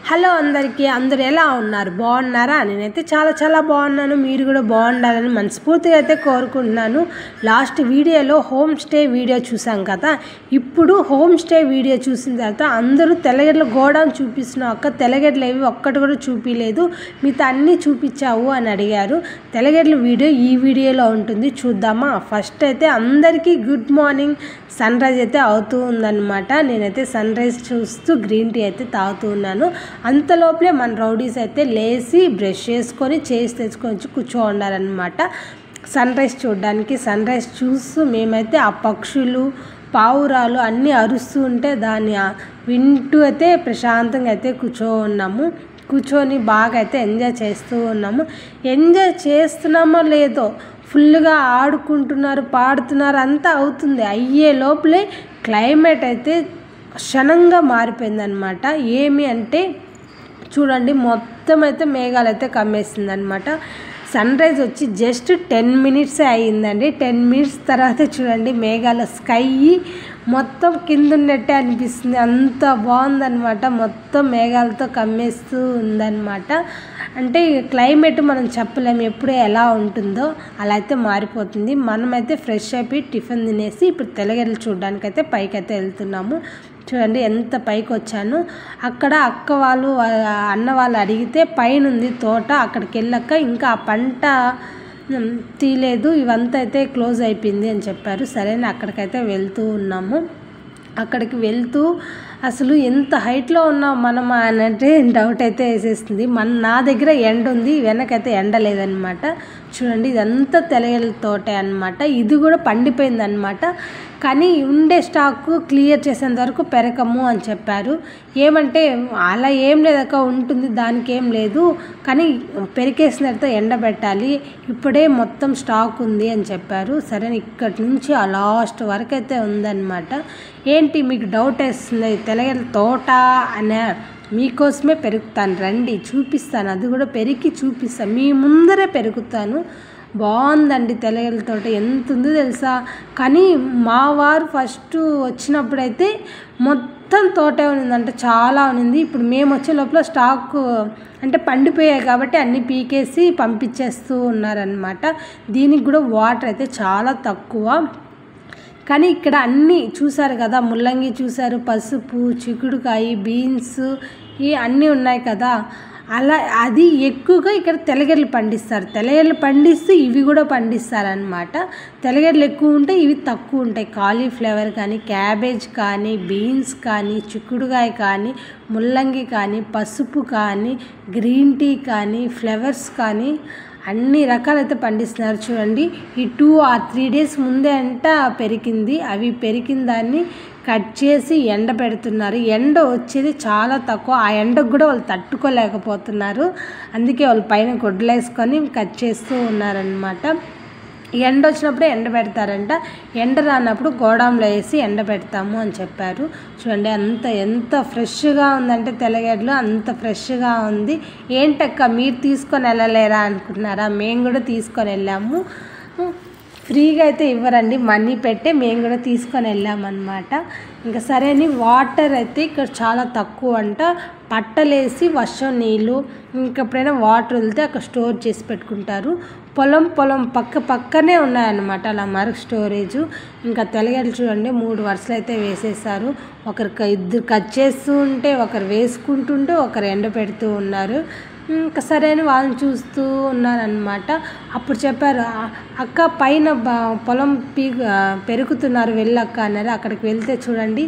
Hello అందరికీ, అందరూ ఎలా ఉన్నారు? బాగున్నారా? నేనైతే చాలా బాగున్నాను. మీరు కూడా బాగుండాలని మనస్ఫూర్తిగా అయితే కోరుకుంటున్నాను. లాస్ట్ వీడియోలో హోమ్ స్టే వీడియో చూసాం కదా, ఇప్పుడు హోమ్ స్టే వీడియో చూసిన తర్వాత అందరూ తెల్లగడ్డల గోడౌన్ చూపిస్తున్నావు అక్క, తెల్లగడ్డలు ఏవి ఒక్కటి కూడా చూపించలేదు, మిగతా అన్నీ చూపించావు అని అడిగారు. తెల్లగడ్డల వీడియో ఈ వీడియోలో ఉంటుంది, చూద్దామా? ఫస్ట్ అయితే అందరికీ గుడ్ మార్నింగ్. సన్ రైజ్ అయితే అవుతూ ఉందన్నమాట. నేనైతే సన్ రైజ్ చూస్తూ గ్రీన్ టీ అయితే తాగుతూ ఉన్నాను. అంతలోపలే మన రౌడీస్ అయితే లేచి బ్రష్ చేసుకొని తెచ్చుకొని వచ్చి కూర్చో ఉండాలన్నమాట సన్ రైజ్ చూడడానికి. సన్ రైజ్ చూస్తూ మేమైతే ఆ పక్షులు పావురాలు అన్నీ అరుస్తూ ఉంటే దాన్ని వింటూ అయితే ప్రశాంతంగా అయితే కూర్చొని బాగా అయితే ఎంజాయ్ చేస్తూ ఉన్నాము. ఎంజాయ్ చేస్తున్నామో లేదో ఫుల్గా ఆడుకుంటున్నారు, పాడుతున్నారు, అంతా అవుతుంది. అయ్యే లోపలే క్లైమేట్ అయితే క్షణంగా మారిపోయిందనమాట. ఏమి అంటే చూడండి, మొత్తం అయితే మేఘాలు అయితే కమ్మేసింది అనమాట. సన్ రైజ్ వచ్చి జస్ట్ 10 మినిట్సే అయ్యిందండి. 10 మినిట్స్ తర్వాత చూడండి మేఘాల స్కై మొత్తం కింద ఉన్నట్టే అనిపిస్తుంది, అంత బాగుందనమాట. మొత్తం మేఘాలతో కమ్మేస్తూ ఉందన్నమాట. అంటే క్లైమేట్ మనం చెప్పలేము ఎప్పుడు ఎలా ఉంటుందో, అలా అయితే మారిపోతుంది. మనమైతే ఫ్రెష్ అయిపోయి టిఫిన్ తినేసి ఇప్పుడు తెల్లగడ్డలు చూడడానికి అయితే పైకి అయితే వెళ్తున్నాము. చూడండి ఎంత పైకి వచ్చాను. అక్కడ అక్క వాళ్ళు అన్న వాళ్ళు అడిగితే పైన ఉంది తోట, అక్కడికి వెళ్ళాక ఇంకా ఆ పంట తీయలేదు, ఇవంతా అయితే క్లోజ్ అయిపోయింది అని చెప్పారు. సరే అక్కడికైతే వెళ్తూ ఉన్నాము. అక్కడికి వెళ్తూ అసలు ఎంత హైట్లో ఉన్నాం మనం అంటే డౌట్ అయితే వేసేస్తుంది. నా దగ్గర ఎండ ఉంది, వెనకైతే ఎండ లేదనమాట. చూడండి ఇదంతా తెల్లగడ్డల తోటే అనమాట. ఇది కూడా పండిపోయింది అనమాట. కానీ ఉండే స్టాకు క్లియర్ చేసేంత వరకు పెరకము అని చెప్పారు. ఏమంటే అలా ఏం లేదక్క, ఉంటుంది, దానికి ఏం లేదు, కానీ పెరికేసిన తర్వాత ఎండబెట్టాలి, ఇప్పుడే మొత్తం స్టాక్ ఉంది అని చెప్పారు. సరే ఇక్కడి నుంచి ఆ లాస్ట్ వరకు అయితే ఉందన్నమాట. ఏంటి మీకు డౌట్ వేస్తుంది, తెల్లగడ్డల తోట అనే మీకోసమే పెరుగుతాను, రండి చూపిస్తాను, అది కూడా పెరిగి చూపిస్తాను, మీ ముందరే పెరుగుతాను. బాగుందండి తెల్లగడ్డల తోట, ఎంత ఉందో తెలుసా. కానీ మా వారు ఫస్ట్ వచ్చినప్పుడైతే మొత్తం తోటే ఉన్నిందంటే చాలా ఉన్నింది. ఇప్పుడు మేము వచ్చే లోపల స్టాక్ అంటే పండిపోయాయి కాబట్టి అన్నీ పీకేసి పంపించేస్తూ ఉన్నారనమాట. దీనికి కూడా వాటర్ అయితే చాలా తక్కువ. కానీ ఇక్కడ అన్నీ చూసారు కదా, ముల్లంగి చూసారు, పసుపు, చిక్కుడుకాయ, బీన్స్ అన్నీ ఉన్నాయి కదా. అలా అది ఎక్కువగా ఇక్కడ తెల్లగడ్డలు పండిస్తారు. తెల్లగడ్డలు పండిస్తూ ఇవి కూడా పండిస్తారనమాట. తెల్లగడ్డలు ఎక్కువ ఉంటాయి, ఇవి తక్కువ ఉంటాయి. కాలీఫ్లవర్ కానీ, క్యాబేజ్ కానీ, బీన్స్ కానీ, చిక్కుడుకాయ కానీ, ముల్లంగి కానీ, పసుపు కానీ, గ్రీన్ టీ కానీ, ఫ్లవర్స్ కానీ అన్ని రకాలైతే పండిస్తున్నారు. చూడండి ఈ 2 or 3 డేస్ ముందే అంట పెరిగింది. అవి పెరిగిన దాన్ని కట్ చేసి ఎండ పెడుతున్నారు. ఎండ వచ్చేది చాలా తక్కువ, ఆ ఎండకు కూడా వాళ్ళు తట్టుకోలేకపోతున్నారు. అందుకే వాళ్ళు పైన గొడ్డలు వేసుకొని కట్ చేస్తూ ఉన్నారనమాట. ఎండ వచ్చినప్పుడే ఎండ పెడతారంట, ఎండ రానప్పుడు గోడాంలో వేసి ఎండ పెడతాము అని చెప్పారు. చూడండి ఎంత ఫ్రెష్గా ఉందంటే తెల్లగడ్డలు అంత ఫ్రెష్గా ఉంది. ఏంటక్క మీరు తీసుకొని వెళ్ళలేరా అనుకుంటున్నారా? మేము కూడా తీసుకొని వెళ్ళాము. ఫ్రీగా అయితే ఇవ్వరండి, మనీ పెట్టే మేము కూడా తీసుకొని వెళ్ళామన్నమాట. ఇంకా సరే అని వాటర్ అయితే ఇక్కడ చాలా తక్కువ అంట. పట్టలేసి వర్షం నీళ్ళు ఇంకెప్పుడైనా వాటర్ వెళ్తే అక్కడ స్టోర్ చేసి పెట్టుకుంటారు. పొలం పక్కనే ఉన్నాయన్నమాట అలా మరకు స్టోరేజు. ఇంకా తెల్లగడ్డలు చూడండి 3 వరుసలు అయితే వేసేసారు. ఇద్దరు కట్ చేస్తూ ఉంటే, ఒకరు వేసుకుంటుంటే, ఒకరు ఎండ పెడుతూ ఉన్నారు. ఇంకా సరే అని వాళ్ళని చూస్తూ ఉన్నారనమాట. అప్పుడు చెప్పారు, అక్క పైన పొలం పెరుగుతున్నారు వెళ్ళక్క అన్నారు. అక్కడికి వెళ్తే చూడండి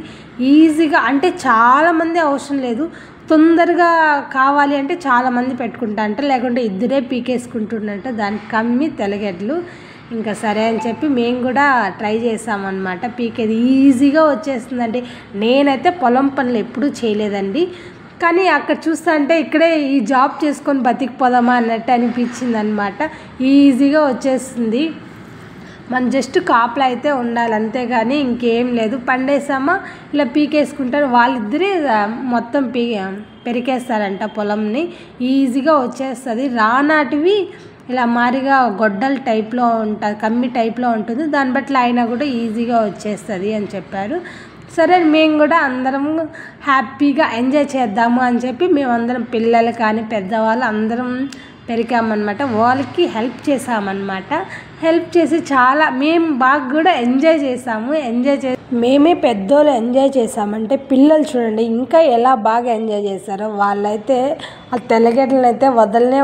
ఈజీగా, అంటే చాలామంది అవసరం లేదు, తొందరగా కావాలి అంటే చాలామంది పెట్టుకుంటారంట, లేకుంటే ఇద్దరే పీకేసుకుంటున్నట్ట. దానికి కమ్మి తెల్లగడ్డలు. ఇంకా సరే అని చెప్పి మేము కూడా ట్రై చేసామన్నమాట. పీకేది ఈజీగా వచ్చేస్తుందండి. నేనైతే పొలం పనులు ఎప్పుడూ చేయలేదండి, కానీ అక్కడ చూస్తా అంటే ఇక్కడే ఈ జాబ్ చేసుకొని బతికిపోదామా అన్నట్టు అనిపించింది అనమాట. ఈజీగా వచ్చేస్తుంది. మనం జస్ట్ కాపలా అయితే ఉండాలి అంతేగాని ఇంకేం లేదు. పండేసామా ఇలా పీకేసుకుంటారు, వాళ్ళిద్దరే మొత్తం పెరికేస్తారంట పొలంని, ఈజీగా వచ్చేస్తుంది. రానాటివి ఇలా మారిగా గొడ్డల టైప్లో ఉంటుంది, కమ్మి టైప్లో ఉంటుంది, దాన్ని బట్టి అయినా కూడా ఈజీగా వచ్చేస్తుంది అని చెప్పారు. సరే మేము కూడా అందరం హ్యాపీగా ఎంజాయ్ చేద్దాము అని చెప్పి మేమందరం పిల్లలు కానీ పెద్దవాళ్ళు అందరం పెరిగామన్నమాట. వాళ్ళకి హెల్ప్ చేసామన్నమాట. హెల్ప్ చేసి చాలా మేము బాగా కూడా ఎంజాయ్ చేసాము. మేమే పెద్దోళ్ళు ఎంజాయ్ చేసామంటే పిల్లలు చూడండి ఇంకా ఎలా బాగా ఎంజాయ్ చేశారో. వాళ్ళైతే ఆ తెల్లగడ్డలను అయితే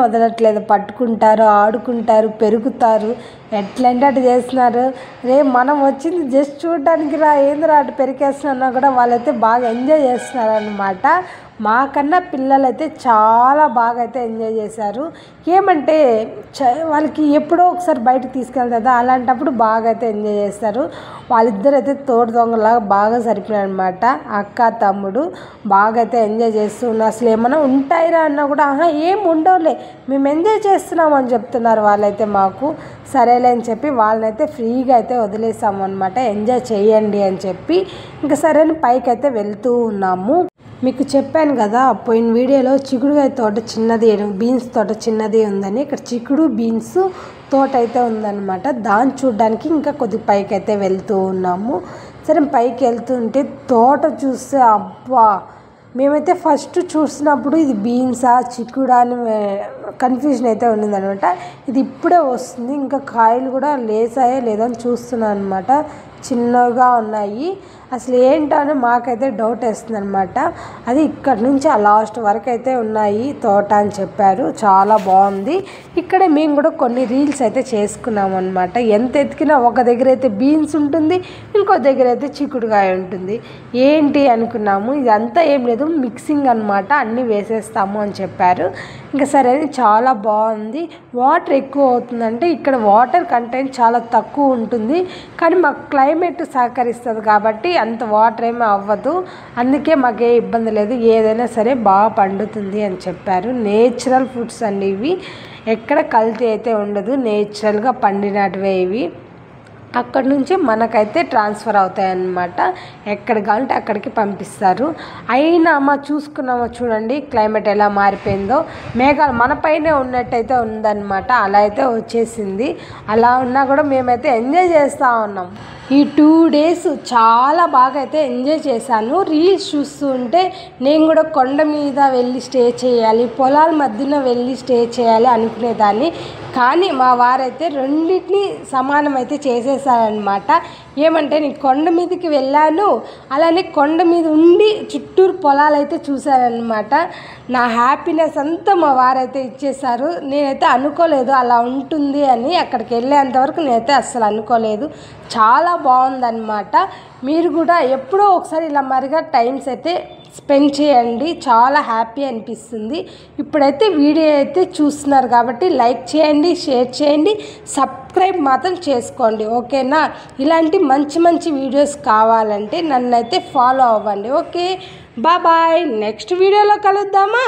వదలట్లేదు, పట్టుకుంటారు, ఆడుకుంటారు, పెరుగుతారు, ఎట్లంటే అటు చేస్తున్నారు. మనం వచ్చింది జస్ట్ చూడడానికి రా, ఏందిరా అటు పెరికేస్తున్నా కూడా వాళ్ళైతే బాగా ఎంజాయ్ చేస్తున్నారు అన్నమాట. మాకన్నా పిల్లలు అయితే చాలా బాగా అయితే ఎంజాయ్ చేశారు. ఏమంటే వాళ్ళకి ఎప్పుడో ఒకసారి బయటకు తీసుకెళ్తారు కదా, అలాంటప్పుడు బాగా అయితే ఎంజాయ్ చేస్తారు. వాళ్ళిద్దరు అయితే తోడు దొంగలాగా బాగా సరిపోయారు అనమాట. అక్క తమ్ముడు బాగా అయితే ఎంజాయ్ చేస్తూ ఉన్నారు. అసలు ఏమైనా ఉంటాయిరా అన్నా కూడా ఏం ఉండవులే, మేము ఎంజాయ్ చేస్తున్నాము అని చెప్తున్నారు వాళ్ళైతే మాకు. సరేలే అని చెప్పి వాళ్ళనైతే ఫ్రీగా అయితే వదిలేసాము అనమాట. ఎంజాయ్ చేయండి అని చెప్పి ఇంకా సరైన పైకి అయితే వెళ్తూ ఉన్నాము. మీకు చెప్పాను కదా పోయిన వీడియోలో చిక్కుడుకాయ తోట చిన్నది, బీన్స్ తోట చిన్నది ఉందని. ఇక్కడ చిక్కుడు బీన్స్ తోట అయితే ఉందన్నమాట. దాన్ని చూడడానికి ఇంకా కొద్దిగా పైకి అయితే వెళ్తూ ఉన్నాము. సరే పైకి వెళ్తుంటే తోట చూస్తే అబ్బా, మేమైతే ఫస్ట్ చూసినప్పుడు ఇది బీన్సా చిక్కుడా అని కన్ఫ్యూజన్ అయితే ఉన్నదనమాట. ఇది ఇప్పుడే వస్తుంది, ఇంకా కాయలు కూడా లేసాయో లేదో అని చూస్తున్నాను అనమాట. చిన్నగా ఉన్నాయి. అసలు ఏంటో అని మాకైతే డౌట్ వేస్తుంది అనమాట. అది ఇక్కడ నుంచి ఆ లాస్ట్ వరకు అయితే ఉన్నాయి తోట అని చెప్పారు. చాలా బాగుంది. ఇక్కడే మేము కూడా కొన్ని రీల్స్ అయితే చేసుకున్నాం అనమాట. ఎంత ఎతికినా ఒక దగ్గర అయితే బీన్స్ ఉంటుంది, ఇంకో దగ్గర అయితే చిక్కుడుకాయ ఉంటుంది. ఏంటి అనుకున్నాము, ఇదంతా ఏం లేదు మిక్సింగ్ అనమాట, అన్నీ వేసేస్తాము అని చెప్పారు. ఇంకా సరే చాలా బాగుంది. వాటర్ ఎక్కువ అవుతుందంటే ఇక్కడ వాటర్ కంటెంట్ చాలా తక్కువ ఉంటుంది, కానీ మాకు క్లైమేట్ సహకరిస్తుంది కాబట్టి అంత వాటర్ ఏమీ అవ్వదు. అందుకే మాకే ఇబ్బంది లేదు, ఏదైనా సరే బాగా పండుతుంది అని చెప్పారు. నేచురల్ ఫ్రూట్స్ అండి ఇవి, ఎక్కడ కల్తీ అయితే ఉండదు, నేచురల్గా పండినటివే ఇవి. అక్కడ నుంచి మనకైతే ట్రాన్స్ఫర్ అవుతాయి అన్నమాట. ఎక్కడ కావాలంటే అక్కడికి పంపిస్తారు. అయినా చూసుకున్నామో చూడండి క్లైమేట్ ఎలా మారిపోయిందో. మేఘాలు మన పైనే ఉన్నట్టయితే ఉందన్నమాట. అలా అయితే వచ్చేసింది. అలా ఉన్నా కూడా మేమైతే ఎంజాయ్ చేస్తూ ఉన్నాం. ఈ 2 days చాలా బాగా అయితే ఎంజాయ్ చేశాను. రీల్స్ చూస్తూ ఉంటే నేను కూడా కొండ మీద వెళ్ళి స్టే చేయాలి, పొలాల మధ్యన వెళ్ళి స్టే చేయాలి అనుకునేదాన్ని. కానీ మా వారైతే రెండింటినీ సమానం అయితే చేసేసారనమాట. ఏమంటే నేను కొండ మీదకి వెళ్ళాను, అలానే కొండ మీద ఉండి చుట్టూరు పొలాలు అయితే చూశారనమాట. నా హ్యాపీనెస్ అంతా మా వారైతే ఇచ్చేశారు. నేనైతే అనుకోలేదు అలా ఉంటుంది అని. అక్కడికి వెళ్ళేంతవరకు నేనైతే అస్సలు అనుకోలేదు. చాలా బాగుందన్నమాట. మీరు కూడా ఎప్పుడో ఒకసారి ఇలా మరిగా టైమ్స్ అయితే స్పెండ్ చేయండి, చాలా హ్యాపీ అనిపిస్తుంది. ఇప్పుడైతే వీడియో అయితే చూస్తున్నారు కాబట్టి లైక్ చేయండి, షేర్ చేయండి, సబ్స్క్రైబ్ మాత్రం చేసుకోండి, ఓకేనా? ఇలాంటి మంచి మంచి వీడియోస్ కావాలంటే నన్ను అయితే ఫాలో అవ్వండి. Okay, bye. నెక్స్ట్ వీడియోలో కలుద్దామా?